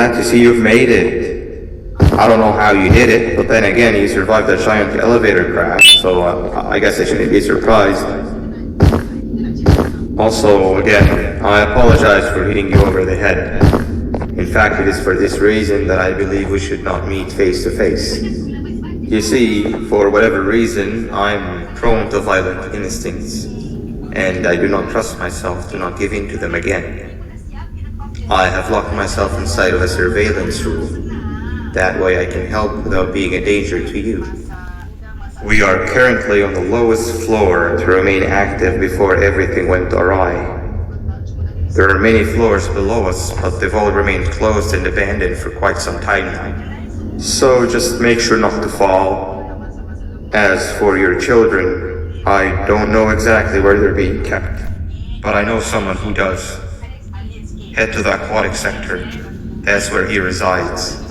glad to see you've made it. I don't know how you did it, but then again, you survived that giant elevator crash, so I guess I shouldn't be surprised. Also, again, I apologize for hitting you over the head. In fact, it is for this reason that I believe we should not meet face to face. You see, for whatever reason, I'm prone to violent instincts, and I do not trust myself to not give in to them again. I have locked myself inside of a surveillance room. That way I can help without being a danger to you. We are currently on the lowest floor to remain active before everything went awry. There are many floors below us, but they've all remained closed and abandoned for quite some time now. So just make sure not to fall. As for your children, I don't know exactly where they're being kept, but I know someone who does. Head to the aquatic sector. That's where he resides.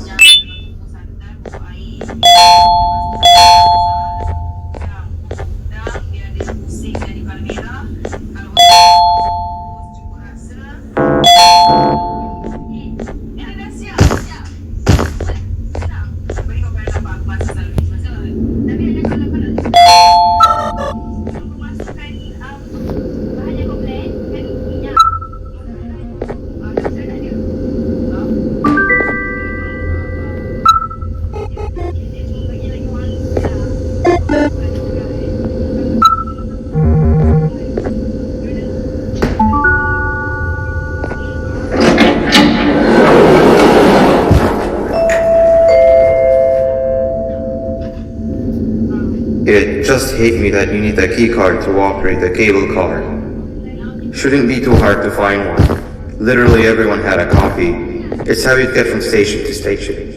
It just hit me that you need a key card to operate the cable car. Shouldn't be too hard to find one. Literally everyone had a copy. It's how you get from station to station.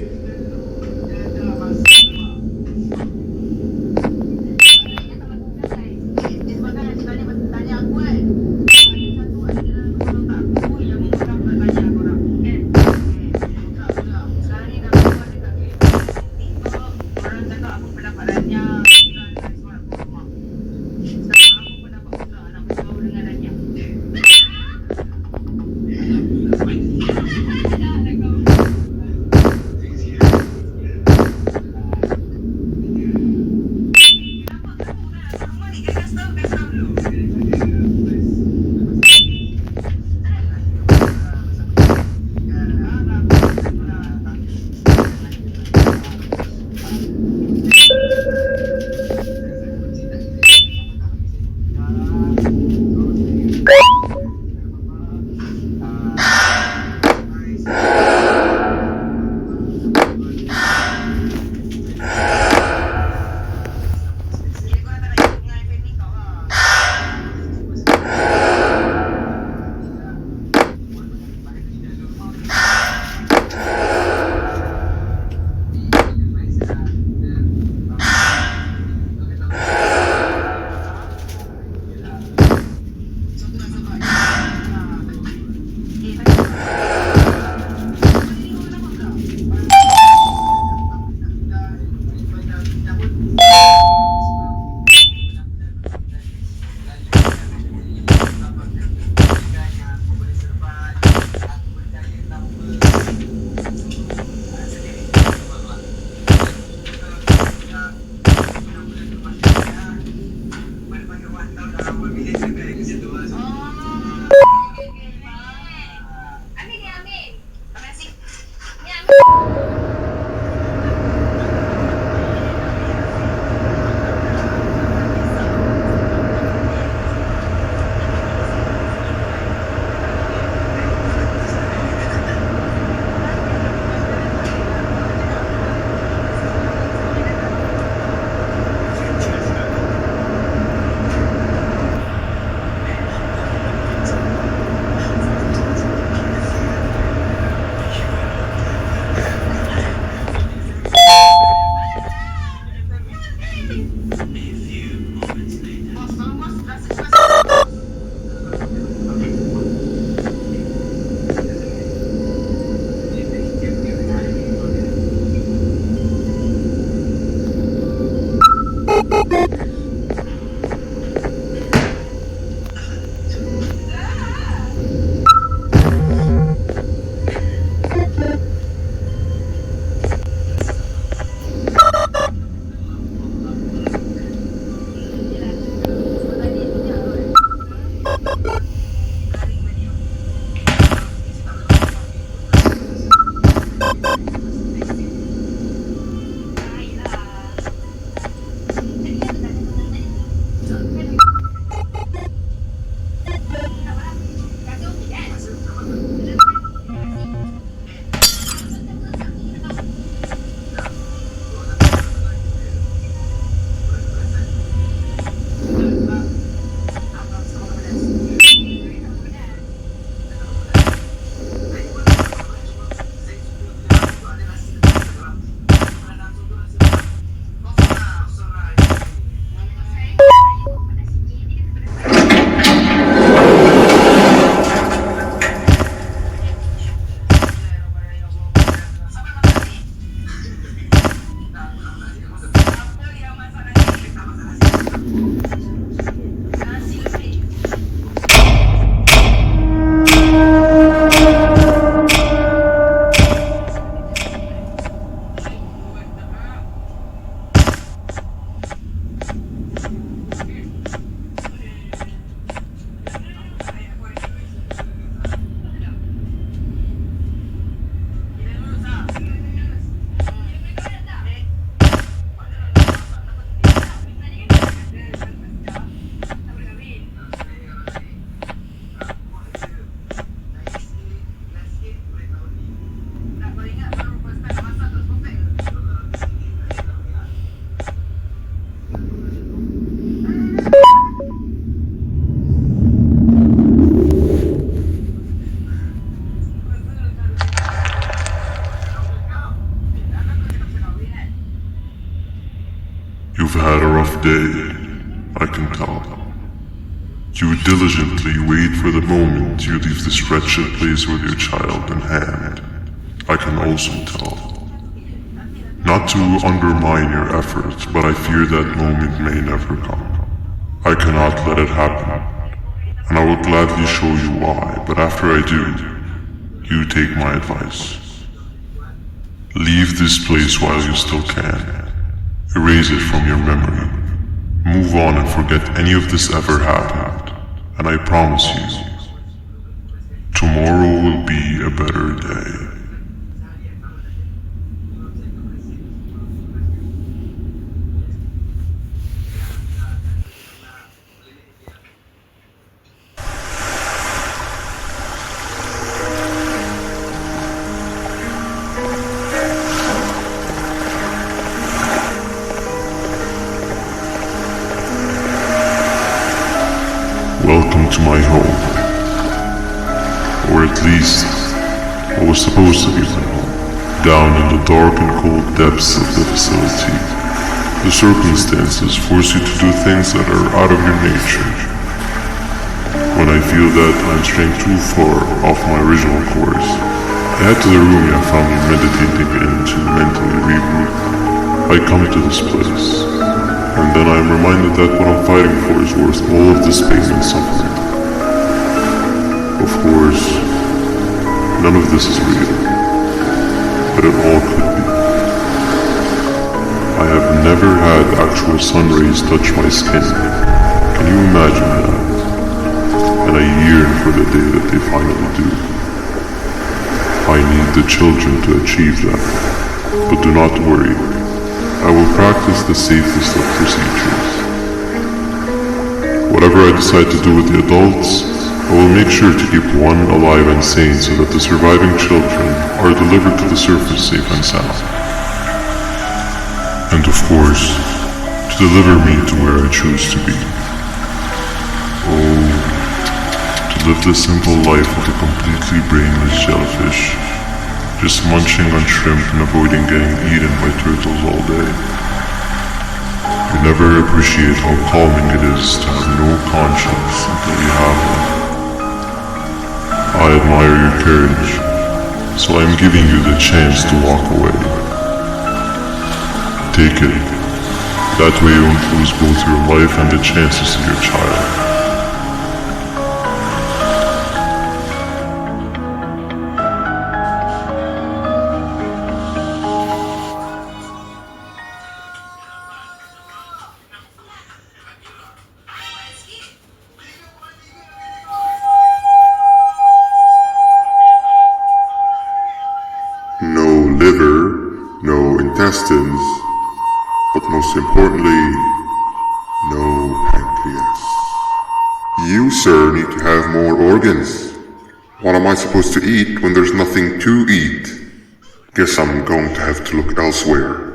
rough day, I can tell. You diligently wait for the moment you leave this wretched place with your child in hand. I can also tell. Not to undermine your efforts, but I fear that moment may never come. I cannot let it happen, and I will gladly show you why, but after I do, you take my advice. Leave this place while you still can. Erase it from your memory. Move on and forget any of this ever happened, and I promise you, tomorrow will be a better day. Welcome to my home. Or at least, what was supposed to be my home. Down in the dark and cold depths of the facility, the circumstances force you to do things that are out of your nature. When I feel that I'm straying too far off my original course, I head to the room I found you meditating in to mentally regroup. I come to this place, and then I am reminded that what I'm fighting for is worth all of this pain and suffering. Of course, none of this is real, but it all could be. I have never had actual sun rays touch my skin. Can you imagine that? And I yearn for the day that they finally do. I need the children to achieve that, but do not worry. I will practice the safest of procedures. Whatever I decide to do with the adults, I will make sure to keep one alive and sane so that the surviving children are delivered to the surface safe and sound. And of course, to deliver me to where I choose to be. Oh, to live the simple life of a completely brainless jellyfish, just munching on shrimp and avoiding getting eaten by turtles all day. You never appreciate how calming it is to have no conscience until you have one. I admire your courage, so I am giving you the chance to walk away. Take it. That way you won't lose both your life and the chances of your child. No liver, no intestines, but most importantly, no pancreas. You, sir, need to have more organs. What am I supposed to eat when there's nothing to eat? Guess I'm going to have to look elsewhere.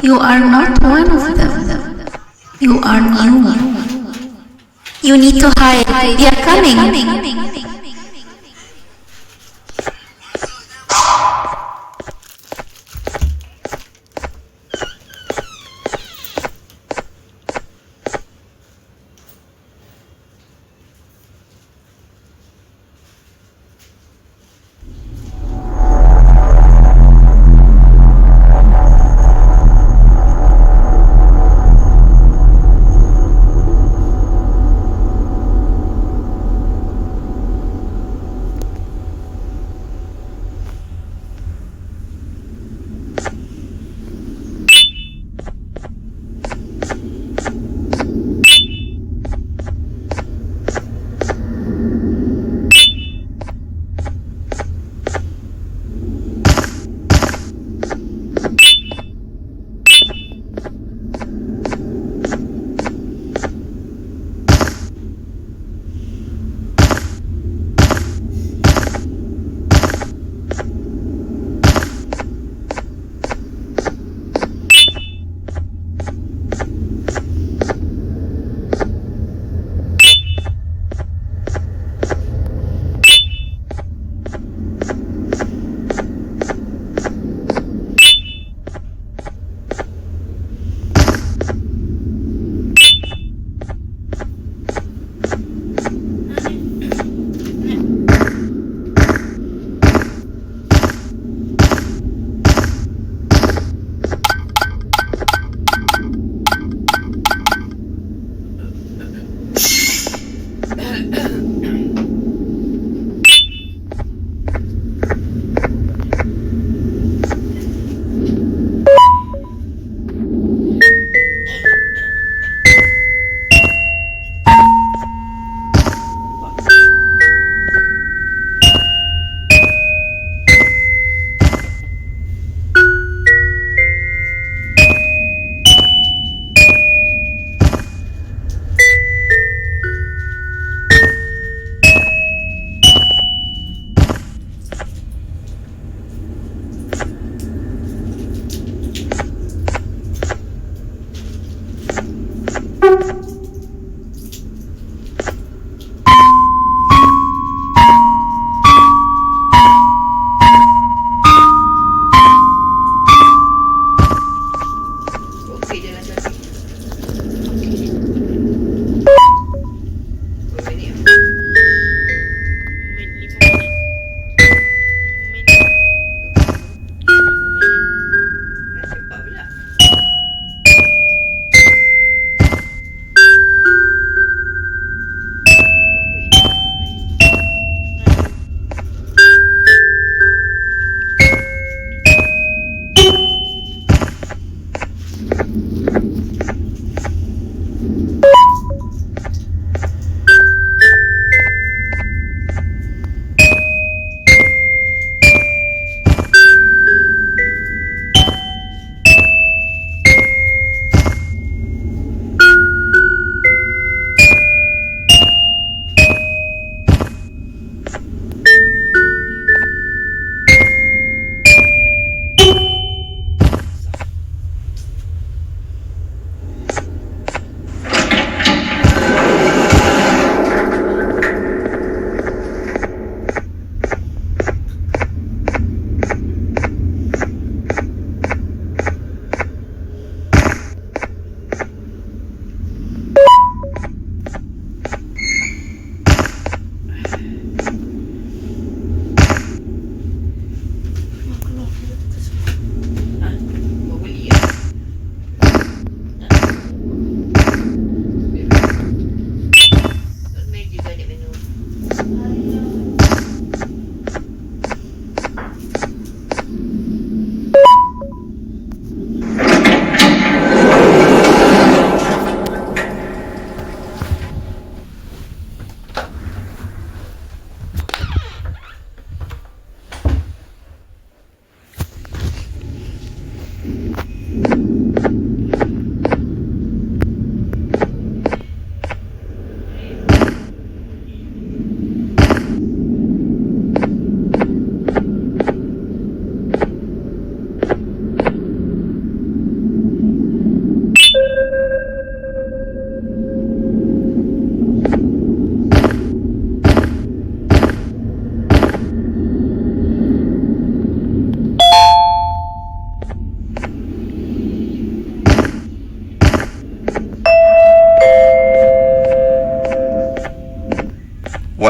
You are not one of them. You are new. You need to hide. They are coming.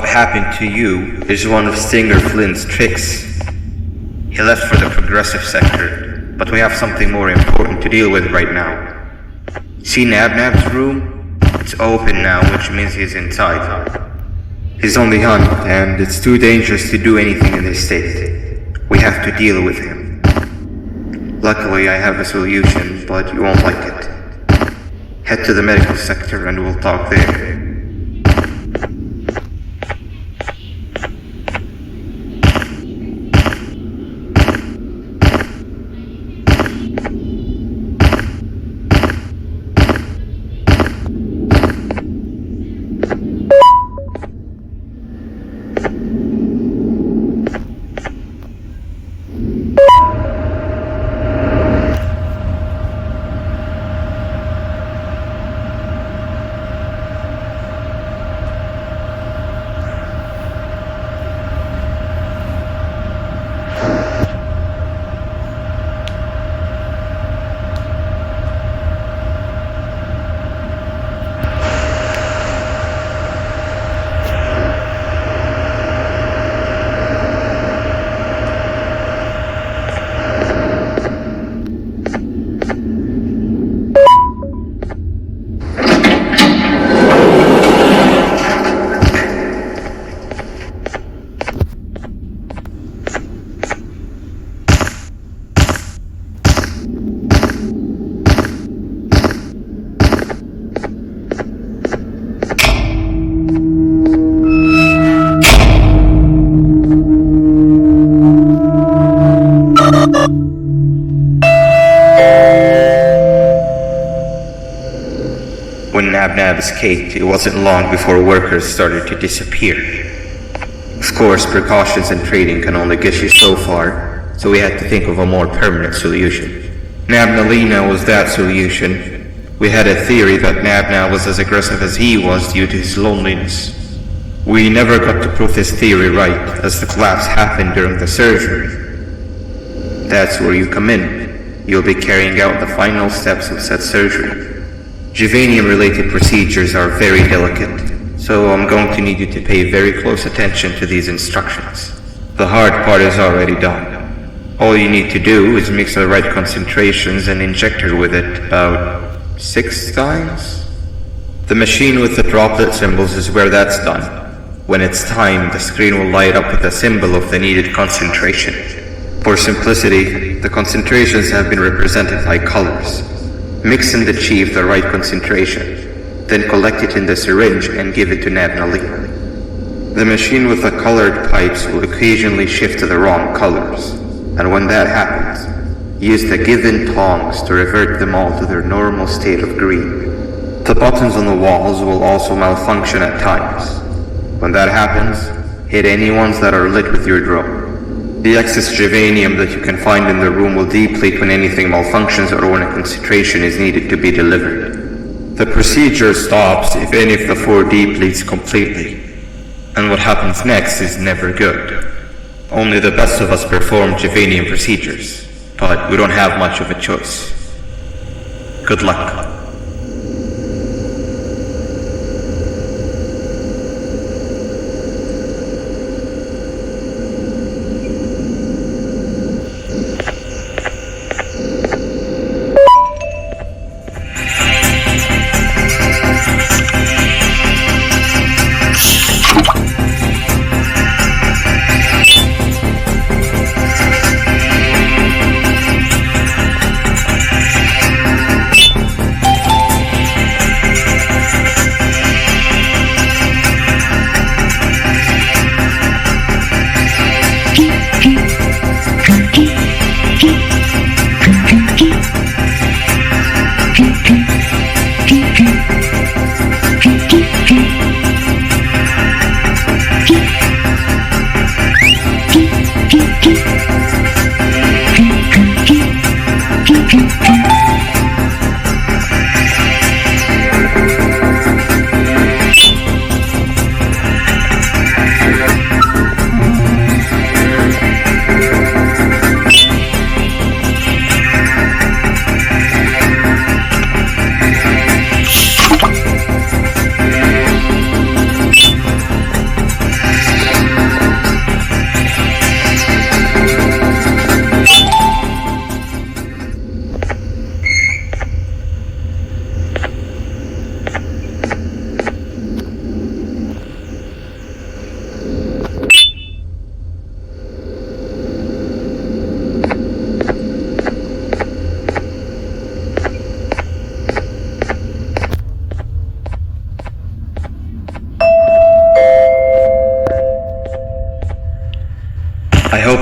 What happened to you is one of Stinger Flynn's tricks. He left for the progressive sector, but we have something more important to deal with right now. See Nabnab's room? It's open now, which means he's inside. He's on the hunt, and it's too dangerous to do anything in this state. We have to deal with him. Luckily, I have a solution, but you won't like it. Head to the medical sector and we'll talk there. When Nabnab escaped, it wasn't long before workers started to disappear. Of course, precautions and trading can only get you so far, so we had to think of a more permanent solution. Nabnalina was that solution. We had a theory that Nabnab was as aggressive as he was due to his loneliness. We never got to prove this theory right, as the collapse happened during the surgery. That's where you come in. You'll be carrying out the final steps of said surgery. Juvanium-related procedures are very delicate, so I'm going to need you to pay very close attention to these instructions. The hard part is already done. All you need to do is mix the right concentrations and inject her with it about 6 times. The machine with the droplet symbols is where that's done. When it's time, the screen will light up with a symbol of the needed concentration. For simplicity, the concentrations have been represented by colors. Mix and achieve the right concentration, then collect it in the syringe and give it to Nabnali. The machine with the colored pipes will occasionally shift to the wrong colors, and when that happens, use the given tongs to revert them all to their normal state of green. The buttons on the walls will also malfunction at times. When that happens, hit any ones that are lit with your drone. The excess juvanium that you can find in the room will deplete when anything malfunctions or when a concentration is needed to be delivered. The procedure stops if any of the 4 depletes completely. And what happens next is never good. Only the best of us perform juvanium procedures, but we don't have much of a choice. Good luck.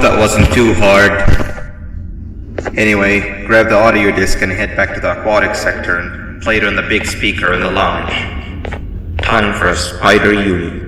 hope that wasn't too hard. Anyway, grab the audio disc and head back to the aquatic sector and play it on the big speaker in the lounge. Time for a spider union.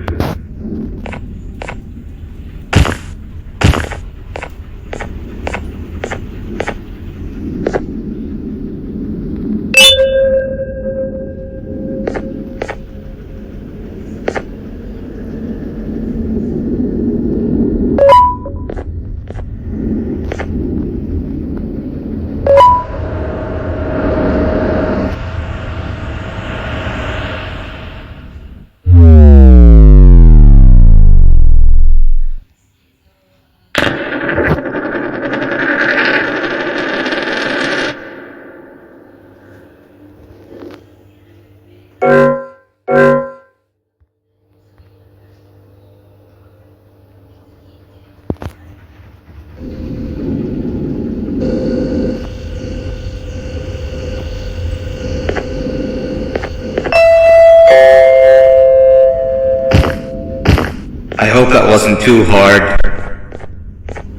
I hope that wasn't too hard.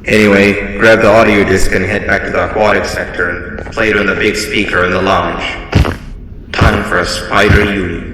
Anyway, grab the audio disc and head back to the aquatic sector and play it on the big speaker in the lounge. Time for a spider union.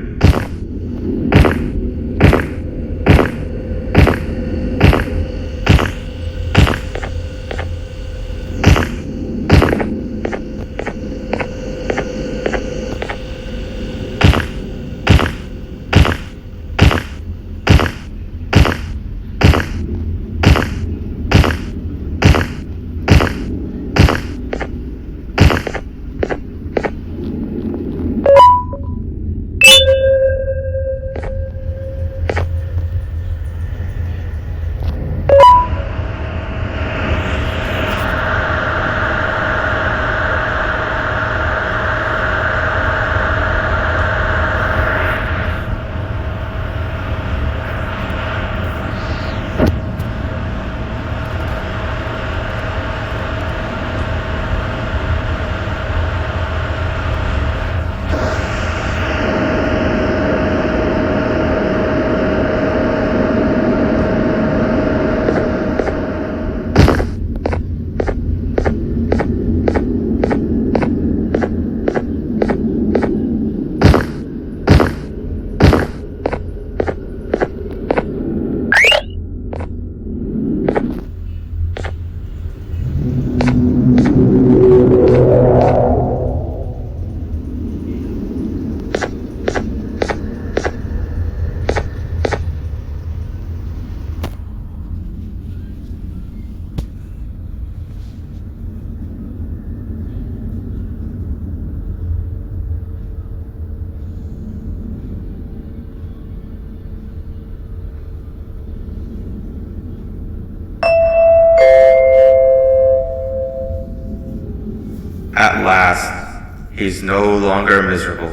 At last, he's no longer miserable.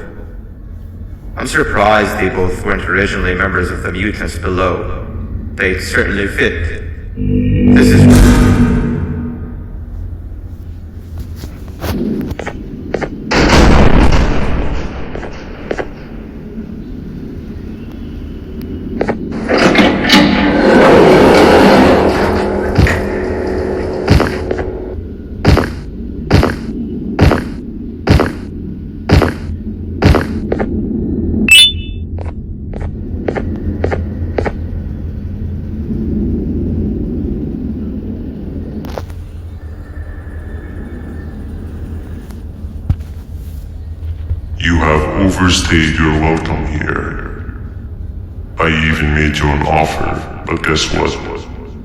I'm surprised they both weren't originally members of the mutants below. They certainly fit. This is... You have overstayed your welcome here. I even made you an offer, but guess what?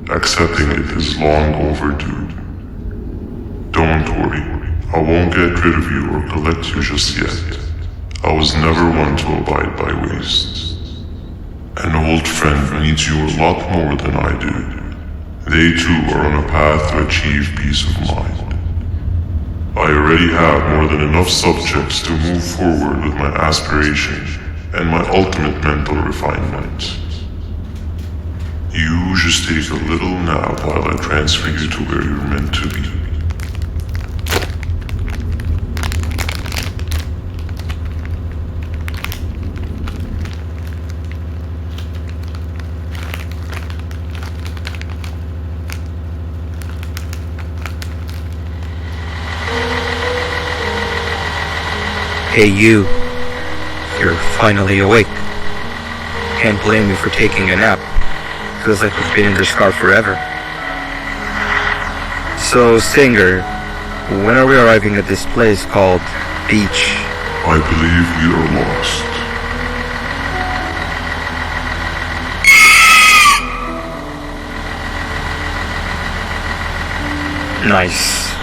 Accepting it is long overdue. Don't worry, I won't get rid of you or collect you just yet. I was never one to abide by waste. An old friend needs you a lot more than I do. They too are on a path to achieve peace of mind. I already have more than enough subjects to move forward with my aspiration and my ultimate mental refinement. You just take a little nap while I transfer you to where you're meant to be. Hey you, you're finally awake. Can't blame me for taking a nap. Feels like we've been in this car forever. So, Stinger, when are we arriving at this place called Beach? I believe we are lost. Nice.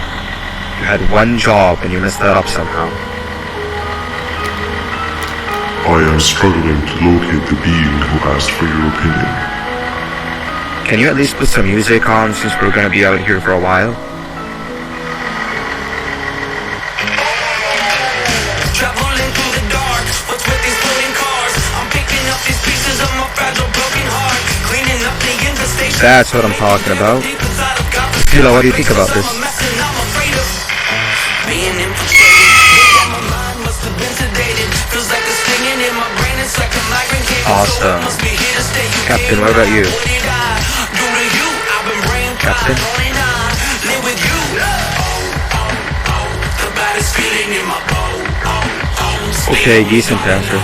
You had one job and you messed that up somehow. I am struggling to locate the being who asked for your opinion. Can you at least put some music on since we're gonna be out here for a while? Traveling through the dark, what's with these floating cars? I'm picking up these pieces of my fragile broken heart, cleaning up the infestation. That's what I'm talking about. Hilo, what do you think about this? Being infiltrated, my mind must have been sedated. Feels like a stinging in my brain, it's like a migraine came. Awesome. Captain, what about you? Captain? Okay, decent answer.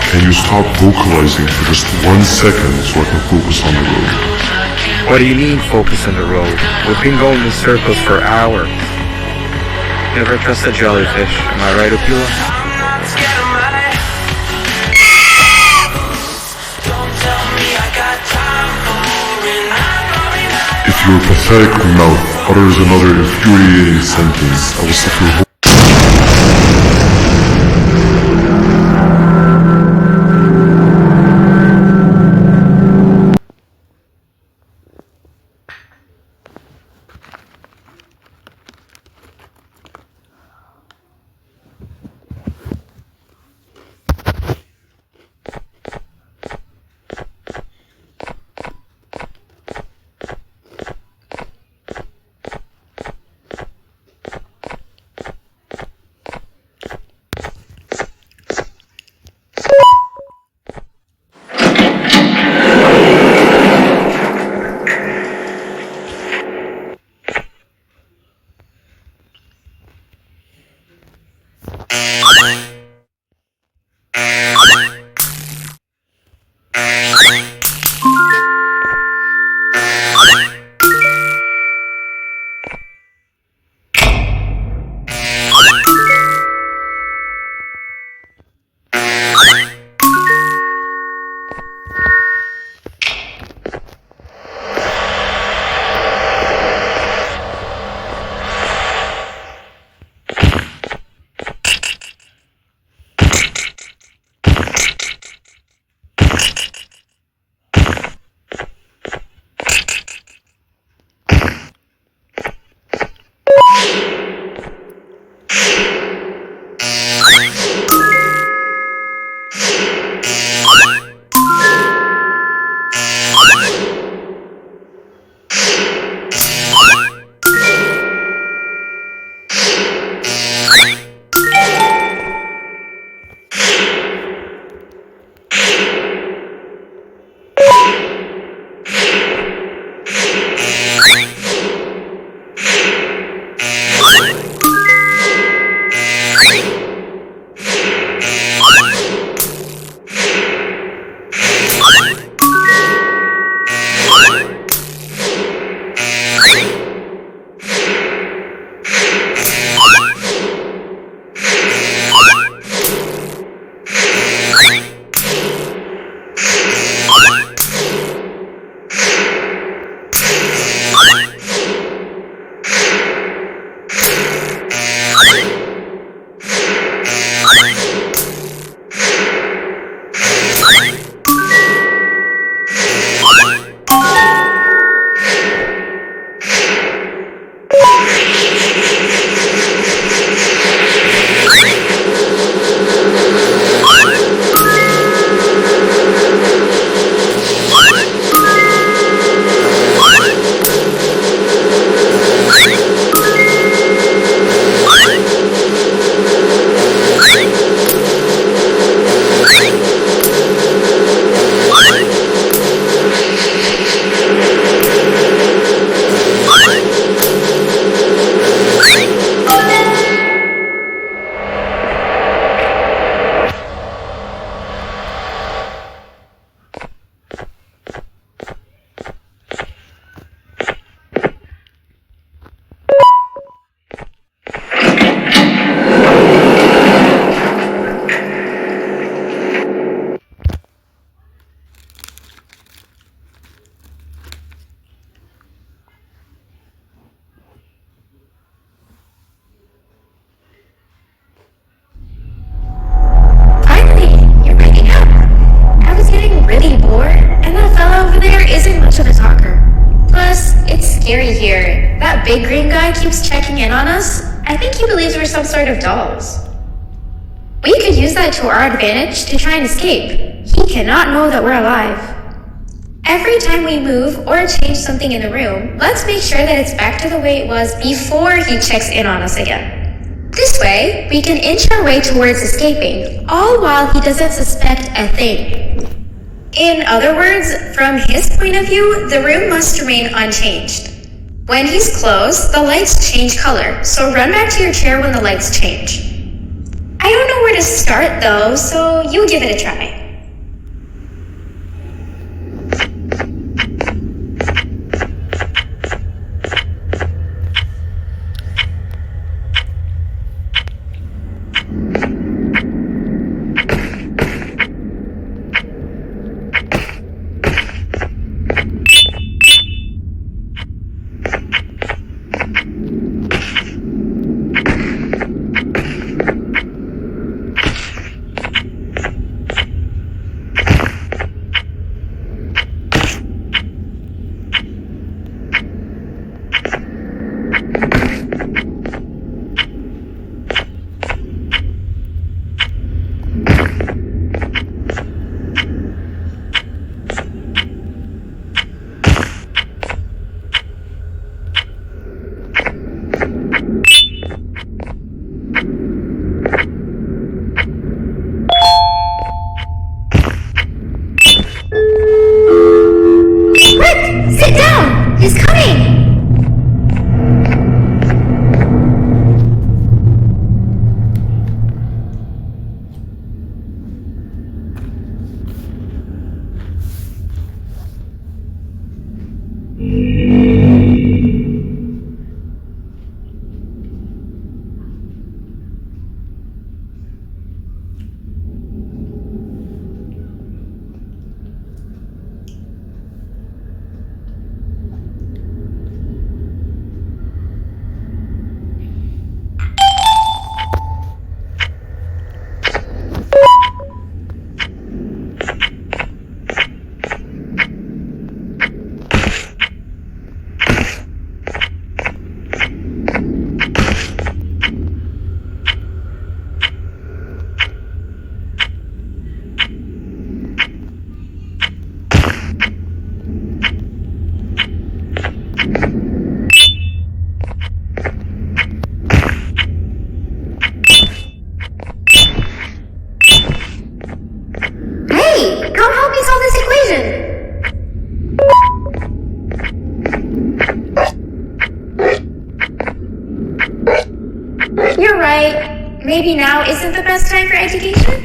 Can you stop vocalizing for just 1 second so I can focus on the road? What do you mean focus on the road? We've been going in circles for hours. Never trust a jellyfish, am I right, Opila? If your pathetic mouth utters another infuriating sentence, I will set your whole scary here. That big green guy keeps checking in on us. I think he believes we're some sort of dolls. We could use that to our advantage to try and escape. He cannot know that we're alive. Every time we move or change something in the room, let's make sure that it's back to the way it was before he checks in on us again. This way, we can inch our way towards escaping, all while he doesn't suspect a thing. In other words, from his point of view, the room must remain unchanged. When he's close, the lights change color, so run back to your chair when the lights change. I don't know where to start though, so you give it a try. Sit down! He's coming! You're right. Maybe now isn't the best time for education?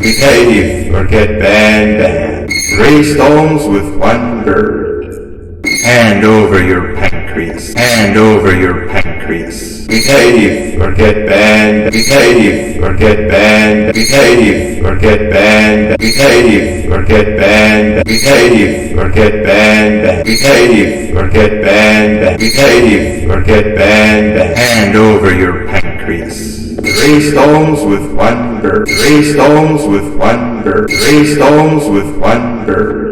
Behave or get Banban. 3 stones with 1 bird. Hand over your pancreas. Hand over your pancreas. Behave or get banned. Behave or get banned. Behave or get banned. Behave or get banned. Behave or get banned. Behave or get banned. Behave or get banned. Hand over your pancreas. 3 stones with 1 bird. 3 stones with 1 bird. 3 stones with 1 bird.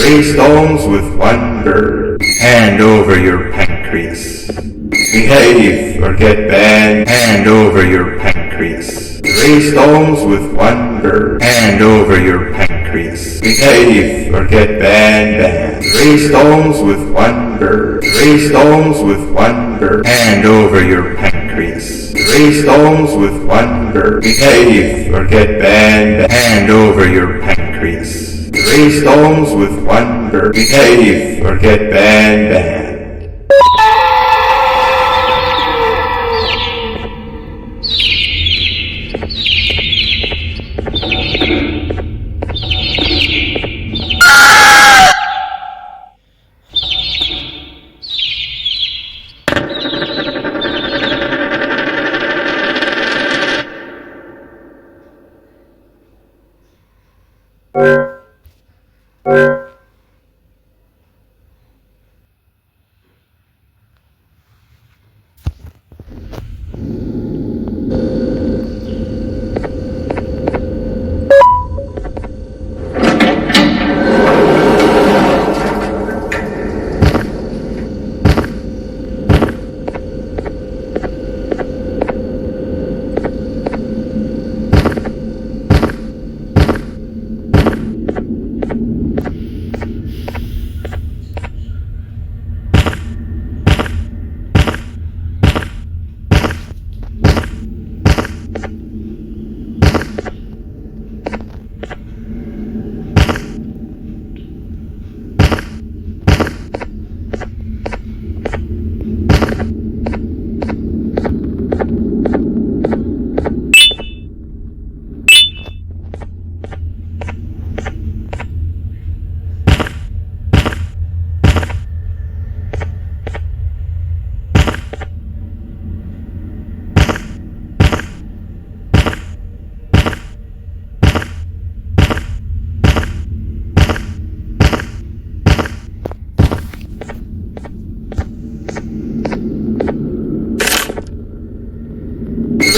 Three stones with 1 bird. Hand over your pancreas. Behave or get banned. Hand over your pancreas. 3 stones with 1 bird. Hand over your pancreas. Behave or get banned. 3 stones with 1 bird. 3 stones with 1 bird. Hand over your pancreas. 3 stones with 1 bird. Behave or get banned. Hand over your pancreas. 3 stones with 1 bird. Behave or get banned.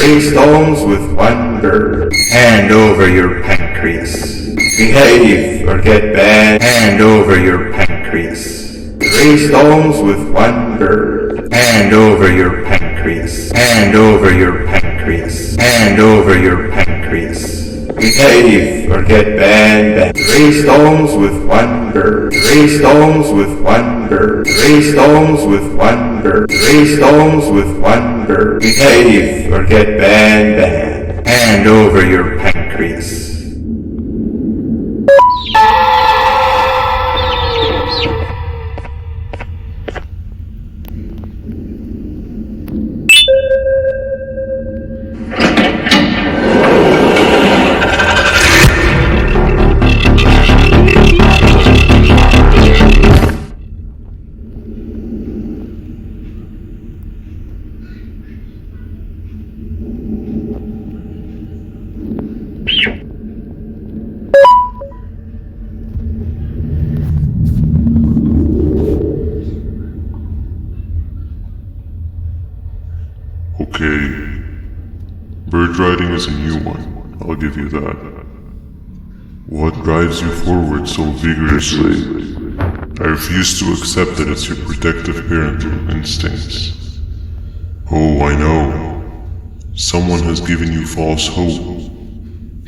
3 stones with 1 bird. Hand over your pancreas. Behave or get banned. Hand over your pancreas. 3 stones with 1 bird. Hand over your pancreas. Hand over your pancreas. Hand over your pancreas. Behave or get banned. 3 stones with 1 bird. 3 stones with 1 bird. 3 stones with 1 bird. 3 stones with 1 bird. Behave or get banned. Hand over your pancreas. Okay, bird riding is a new one, I'll give you that. What drives you forward so vigorously? I refuse to accept that it's your protective parental instincts. Oh, I know. Someone has given you false hope.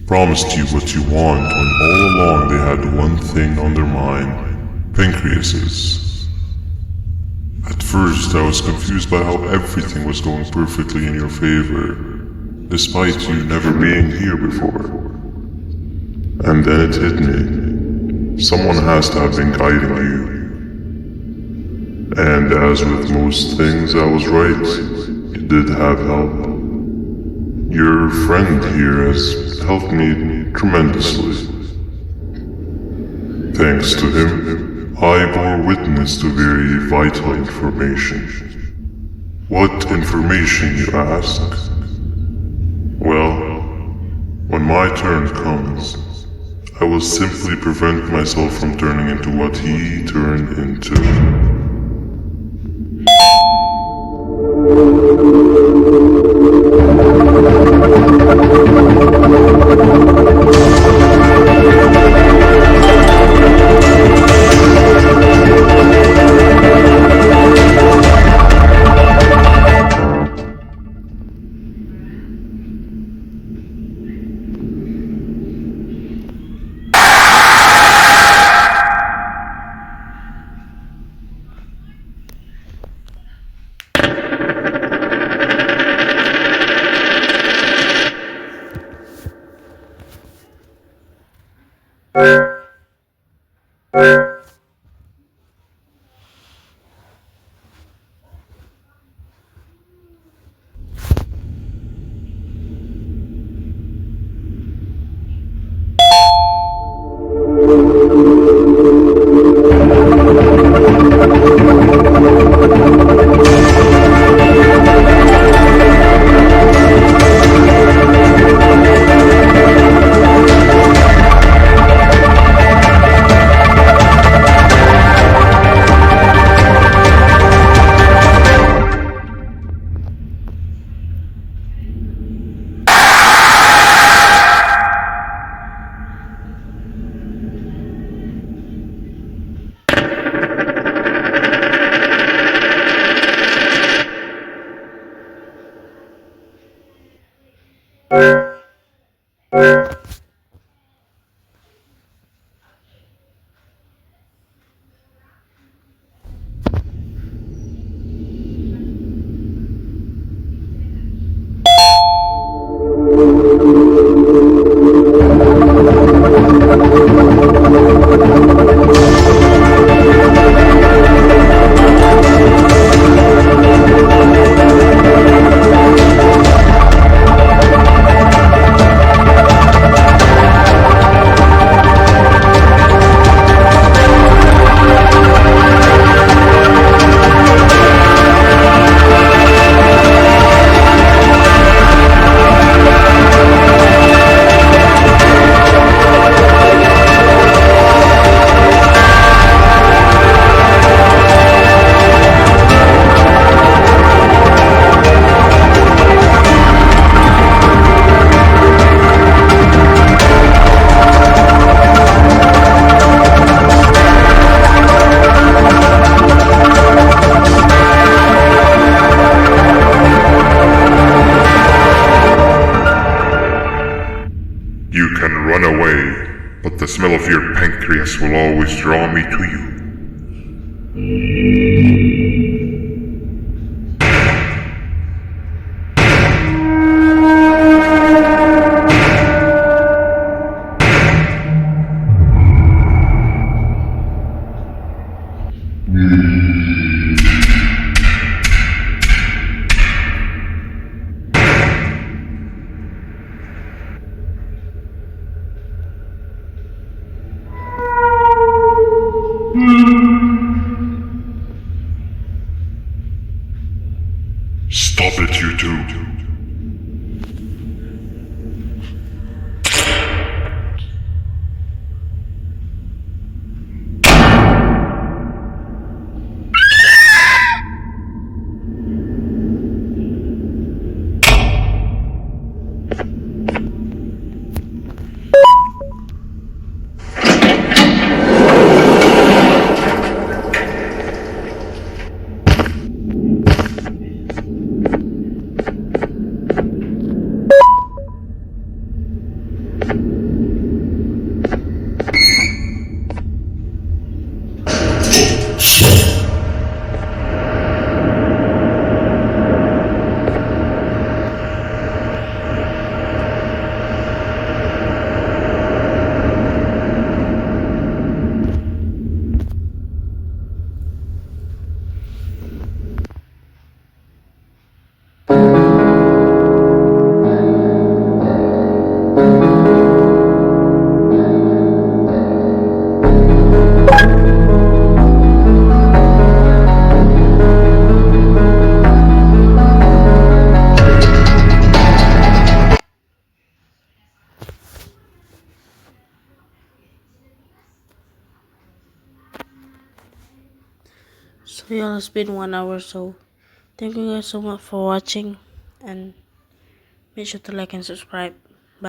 Promised you what you want when all along they had one thing on their mind: pancreases. At first, I was confused by how everything was going perfectly in your favor, despite you never being here before. And then it hit me. Someone has to have been guiding you. And as with most things, I was right. You did have help. Your friend here has helped me tremendously. Thanks to him, I bore witness to very vital information. What information, you ask? Well, when my turn comes, I will simply prevent myself from turning into what he turned into. smell of your pancreas will always draw me to you. Stop it, you two. So yeah, it's been 1 hour, so thank you guys so much for watching, and make sure to like and subscribe.